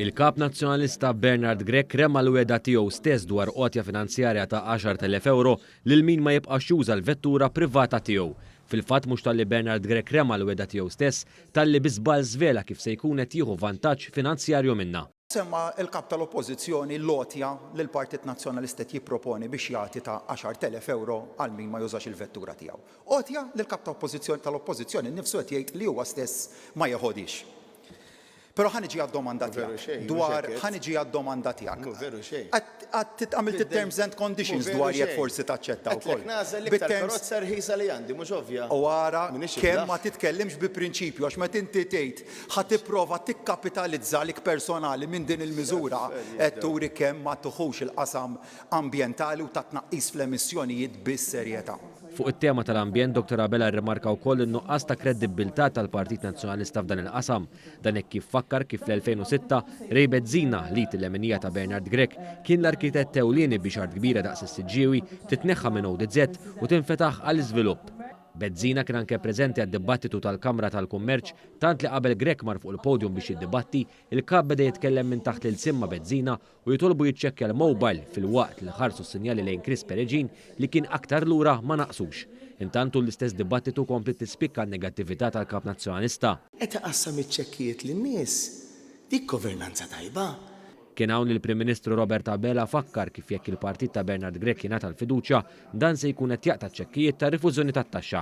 Il-kap nazzjonalista Bernard Grech rema l-weda tiegħu stess dwar qotja finanzjarja ta' 10,000 euro lil min ma jibqax juża l-vettura privata tiegħu. Fil-fatt mhux talli Bernard Grech rema l-weda tiegħu stess, talli biżbal żvela kif se jkun qed jieħu vantaġġ finanzjarju minnha. Semma il-kap tal-oppożizzjoni l-lotja li l-Partit Nazzjonalista jipproponi biex jagħti ta' 10,000 euro għal min ma jużax il-vettura tiegħu. Otja li l-kap tal-oppożizzjoni nnifsu qed jgħid li huwa stess ma jeħodix. Però ħaniġi għad-domanda tiegħek. Dwar ħaniġi għad-domanda tiegħek. Għamilt it-terms and conditions dwar jekk forsi taċċetta wkoll. Bit-karozza rħisa li għandi, mhux ovvja. U għara kemm ma titkellimx bi prinċipju għax meta inti tgħid ħadd tipprova tikkapitalizza lik personali minn din il-miżura qed turi kemm ma tuħux il-qasam ambjentali u ta' tnaqqis fl-emissjonijiet bis-serjetà. Fuq it-tema tal-ambjent, Dr. Abela rrimarka wkoll in-nuqqas ta' kredibilità tal-Partit Nazzjonalista f'dan il-qasam. Dan hekk kif fakkar kif fl-2006 Ray Bezzina li l-emenija ta' Bernard Grech kien l-arkitett ewlieni biex art kbira daqs is-Siġġiewi titneħħa minn ODZ u tinfetaħ għall-iżvilupp. Bezzina kien anke preżenti għad-dibattitu tal-Kamra tal-Kummerċ tant li qabel Grech mar fuq il-podium biex jiddibatti, il-kap beda jitkellem minn taħt l-simma Bezzina u jitolbu jiċċekkja l-mobile fil-waqt li ħarsu s-sinjali lejn Chris Pereġin li kien aktar lura ma naqsux. Intantu l-istess dibattitu kompli tispikka n-negattività tal-kap nazzjonalista. Qed iqassam iċ-ċekkijiet lin-nies. Dik governanza tajba. Kien hawn il-Prim Ministru Robert Abela fakkar kif jekk il-partit ta' Bernard Grech jingħata l-fiduċja dan se jkun qed jaqta' ċekkijiet ta' rifużjoni tat-taxxa.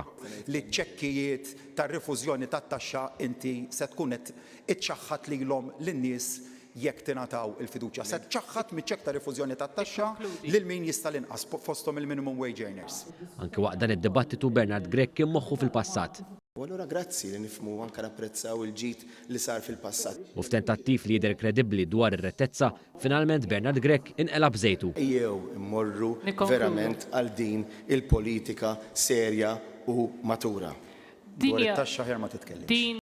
Li ċekkijiet ta' rifużjoni tat-taxxa inti se tkun qed iċċaħħad lilhom lin-nies jekk tingħataw il-fiduċja. Se tċaħħad miċ-ċekk ta' rifużjoni tat-taxxa lil min jista' l-inqas fosthom il-minimum wage earners. Anke waqt dan id-dibattitu Bernard Grech kien moħħu fil-passat. U allura grazzi li nifhmu anke napprezzaw il-ġid li sar fil-passat. U f'tentattiv li jidher kredibbli dwar ir-rettezza, finalment Bernard Grech inqela b'żejtu. Ejjew immorru verament għal din il-politika serja u matura. Dwar it-taxxa ħjar ma titkellem.